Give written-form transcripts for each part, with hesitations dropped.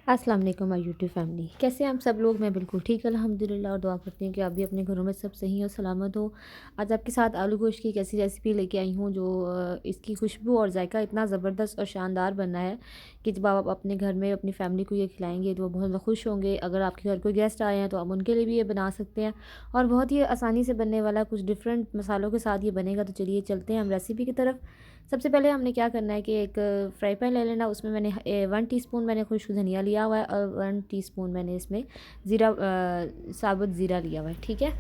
अस्सलाम वालेकुम my YouTube family, कैसे हैं आप सब लोग। मैं बिल्कुल ठीक अल्हम्दुलिल्लाह और दुआ करती हूँ कि आप भी अपने घरों में सब सही और सलामत हो। आज आपके साथ आलू गोश्त की एक ऐसी रेसिपी लेके आई हूँ जो इसकी खुशबू और जायका इतना ज़बरदस्त और शानदार बनना है कि जब आप अपने घर में अपनी फैमिली को ये खिलाएंगे तो वो बहुत ज़्यादा खुश होंगे। अगर आपके घर कोई गेस्ट आए हैं तो आप उनके लिए भी ये बना सकते हैं और बहुत ही आसानी से बनने वाला कुछ डिफरेंट मसालों के साथ ये बनेगा। तो चलिए चलते हैं हम रेसिपी की तरफ। सबसे पहले हमने क्या करना है कि एक फ्राई पैन ले लेना, उसमें मैंने 1 टीस्पून मैंने खुश्क धनिया लिया हुआ है और 1 टीस्पून मैंने इसमें ज़ीरा साबुत ज़ीरा लिया हुआ है। ठीक है,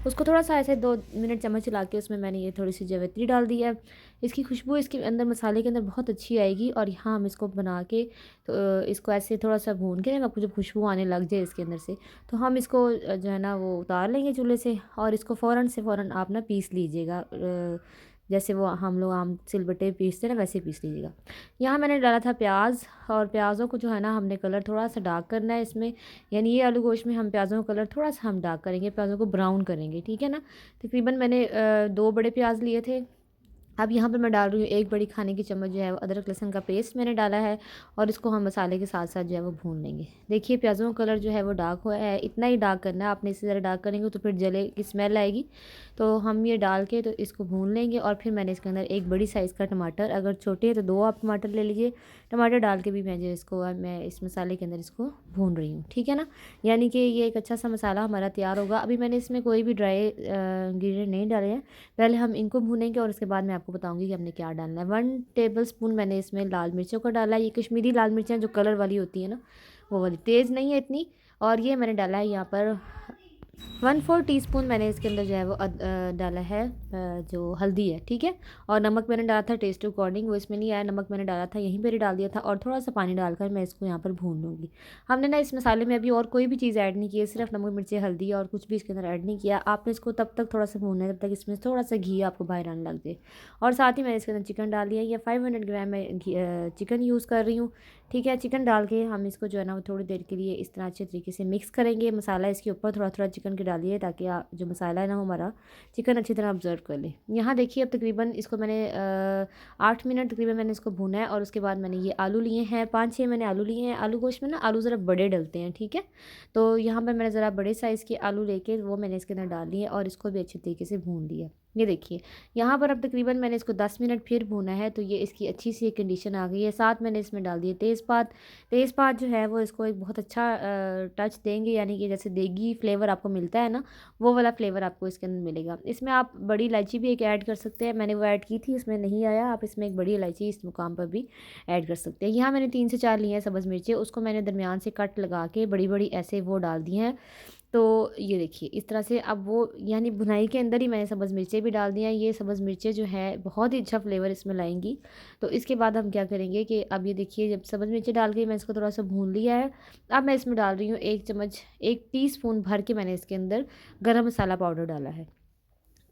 उसको थोड़ा सा ऐसे 2 मिनट चम्मच चला के उसमें मैंने ये थोड़ी सी जावित्री डाल दी है। इसकी खुशबू इसके अंदर मसाले के अंदर बहुत अच्छी आएगी। और यहाँ हम इसको बना के तो इसको ऐसे थोड़ा सा भून के ना, आपको जब खुशबू आने लग जाए इसके अंदर से, तो हम इसको जो है ना वो उतार लेंगे चूल्हे से और इसको फ़ौरन से फ़ौरन आप ना पीस लीजिएगा। जैसे वो हम लोग आम सिलबट्टे पीसते हैं ना, वैसे पीस लीजिएगा। यहाँ मैंने डाला था प्याज, और प्याज़ों को जो है ना हमने कलर थोड़ा सा डार्क करना है इसमें, यानी ये आलू गोश्त में हम प्याज़ों का कलर थोड़ा सा हम डार्क करेंगे, प्याज़ों को ब्राउन करेंगे। ठीक है ना। तकरीबन मैंने 2 बड़े प्याज लिए थे। अब यहाँ पे मैं डाल रही हूँ 1 बड़ी खाने की चम्मच जो है वो अदरक लहसुन का पेस्ट मैंने डाला है और इसको हम मसाले के साथ साथ जो है वो भून लेंगे। देखिए प्याज़ों का कलर जो है वो डार्क हुआ है, इतना ही डार्क करना है आपने। इससे ज़्यादा डार्क करेंगे तो फिर जले की स्मेल आएगी। तो हम ये डाल के तो इसको भून लेंगे। और फिर मैंने इसके अंदर 1 बड़ी साइज़ का टमाटर, अगर छोटे हैं तो 2 आप टमाटर ले लीजिए। टमाटर डाल के भी मैं इस मसाले के अंदर इसको भून रही हूँ। ठीक है ना, यानी कि ये एक अच्छा सा मसाला हमारा तैयार होगा। अभी मैंने इसमें कोई भी ड्राई इंग्रेडिएंट नहीं डाले हैं, पहले हम इनको भूनेंगे और उसके बाद मैं आपको बताऊंगी कि हमने क्या डालना है। 1 टेबलस्पून मैंने इसमें लाल मिर्चों का डाला है। ये कश्मीरी लाल मिर्चें जो कलर वाली होती है ना, वो वाली, तेज़ नहीं है इतनी। और ये मैंने डाला है यहाँ पर 1/4 टीस्पून मैंने इसके अंदर जो है वो डाला है जो हल्दी है। ठीक है, और नमक मैंने डाला था टेस्ट अकॉर्डिंग, वो इसमें नहीं आया, नमक मैंने डाला था यहीं पर ही डाल दिया था। और थोड़ा सा पानी डालकर मैं इसको यहाँ पर भून लूँगी। हमने ना इस मसाले में अभी और कोई भी चीज़ ऐड नहीं की है, सिर्फ नमक मिर्ची हल्दी और कुछ भी इसके अंदर ऐड नहीं किया। आपने इसको तब तक थोड़ा सा भूनना है जब तक इसमें थोड़ा सा घी आपको बाहर आने लग जाए। और साथ ही मैंने इसके अंदर चिकन डाल दिया, या 500 ग्राम मैं चिकन यूज़ कर रही हूँ। ठीक है, चिकन डाल के हम इसको जो है ना वो थोड़ी देर के लिए इस तरह अच्छे तरीके से मिक्स करेंगे। मसाला इसके ऊपर थोड़ा थोड़ा चिकन के डालिए ताकि जो मसाला है ना वो हमारा चिकन अच्छी तरह ऑब्जर्व कर ले। यहाँ देखिए अब तकरीबन इसको मैंने 8 मिनट तकरीबन मैंने इसको भुना है। और उसके बाद मैंने ये आलू लिए हैं, 5-6 मैंने आलू लिए हैं। आलू गोश्त में ना आलू ज़रा बड़े डलते हैं। ठीक है, तो यहाँ पर मैंने ज़रा बड़े साइज़ के आलू लेके वो मैंने इसके अंदर डाल दिए और इसको भी अच्छे तरीके से भून लिया। ये देखिए यहाँ पर अब तकरीबन मैंने इसको 10 मिनट फिर भूना है, तो ये इसकी अच्छी सी कंडीशन आ गई है। साथ मैंने इसमें डाल दिए तेज़पात। तेज़पात जो है वो इसको एक बहुत अच्छा टच देंगे, यानी कि जैसे देगी फ्लेवर आपको मिलता है ना, वो वाला फ्लेवर आपको इसके अंदर मिलेगा। इसमें आप बड़ी इलायची भी एक ऐड कर सकते हैं, मैंने वो ऐड की थी, इसमें नहीं आया। आप इसमें एक बड़ी इलायची इस मुकाम पर भी ऐड कर सकते हैं। यहाँ मैंने 3 से 4 लिए हैं सब्ज़ मिर्चें, उसको मैंने दरमियान से कट लगा के बड़ी बड़ी ऐसे वो डाल दी हैं। तो ये देखिए इस तरह से अब वो, यानी भुनाई के अंदर ही मैंने सब्ज़ मिर्चें भी डाल दी हैं। ये सब्ज़ मिर्चें जो है बहुत ही अच्छा फ्लेवर इसमें लाएंगी। तो इसके बाद हम क्या करेंगे कि अब ये देखिए जब सब्ज़ मिर्चें डाल के मैं इसको थोड़ा सा भून लिया है, अब मैं इसमें डाल रही हूँ 1 चम्मच, 1 टीस्पून भर के मैंने इसके अंदर गरम मसाला पाउडर डाला है।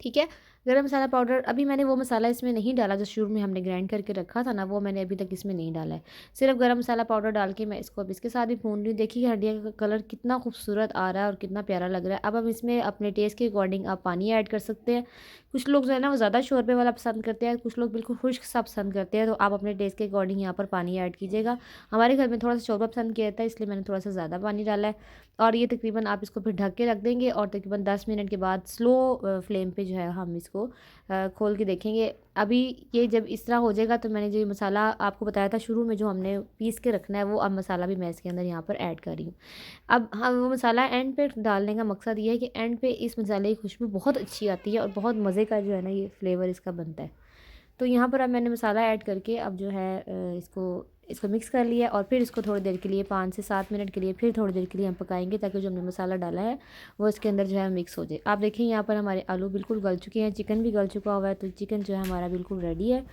ठीक है, गरम मसाला पाउडर, अभी मैंने वो मसाला इसमें नहीं डाला जो शुरू में हमने ग्राइंड करके रखा था ना, वो मैंने अभी तक इसमें नहीं डाला है। सिर्फ गरम मसाला पाउडर डाल के मैं इसको अब इसके साथ भी भून रही हूँ। देखिए हड्डियाँ का कलर कितना खूबसूरत आ रहा है और कितना प्यारा लग रहा है। अब हम इसमें अपने टेस्ट के अकॉर्डिंग आप पानी ऐड कर सकते हैं। कुछ लोग जो है ना वो ज़्यादा शोरबे वाला पसंद करते हैं, कुछ लोग बिल्कुल खुश्क सा पसंद करते हैं, तो आप अपने टेस्ट के अकॉर्डिंग यहाँ पर पानी ऐड कीजिएगा। हमारे घर में थोड़ा सा शोरबा पसंद किया जाता है, इसलिए मैंने थोड़ा सा ज़्यादा पानी डाला है। और ये तकरीबन आप इसको फिर ढक के रख देंगे और तकरीबन 10 मिनट के बाद स्लो फ्लेम पे जो है हम इसको खोल के देखेंगे। अभी ये जब इस तरह हो जाएगा तो मैंने जो ये मसाला आपको बताया था शुरू में जो हमने पीस के रखना है, वो अब मसाला भी मैं इसके अंदर यहाँ पर ऐड कर रही हूँ। अब हम वो मसाला एंड पे डालने का मकसद ये है कि एंड पे इस मसाले की खुशबू बहुत अच्छी आती है और बहुत मज़े का जो है ना ये फ्लेवर इसका बनता है। तो यहाँ पर अब मैंने मसाला ऐड करके अब जो है इसको इसको मिक्स कर लिया और फिर इसको थोड़ी देर के लिए 5 से 7 मिनट के लिए फिर थोड़ी देर के लिए हम पकाएंगे, ताकि जो हमने मसाला डाला है वो इसके अंदर जो है मिक्स हो जाए। आप देखिए यहाँ पर हमारे आलू बिल्कुल गल चुके हैं, चिकन भी गल चुका हुआ है, तो चिकन जो है हमारा बिल्कुल रेडी है।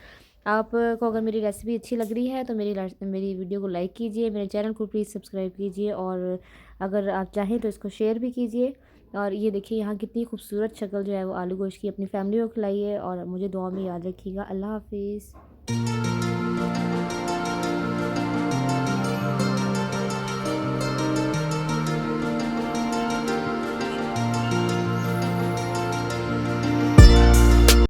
आपको अगर मेरी रेसिपी अच्छी लग रही है तो मेरी वीडियो को लाइक कीजिए, मेरे चैनल को प्लीज़ सब्सक्राइब कीजिए और अगर आप चाहें तो इसको शेयर भी कीजिए। और ये देखिए यहाँ कितनी खूबसूरत शक्ल जो है वो आलू गोश्त की, अपनी फैमिली को खिलाइए और मुझे दुआ में याद रखिएगा। अल्लाह हाफिज़।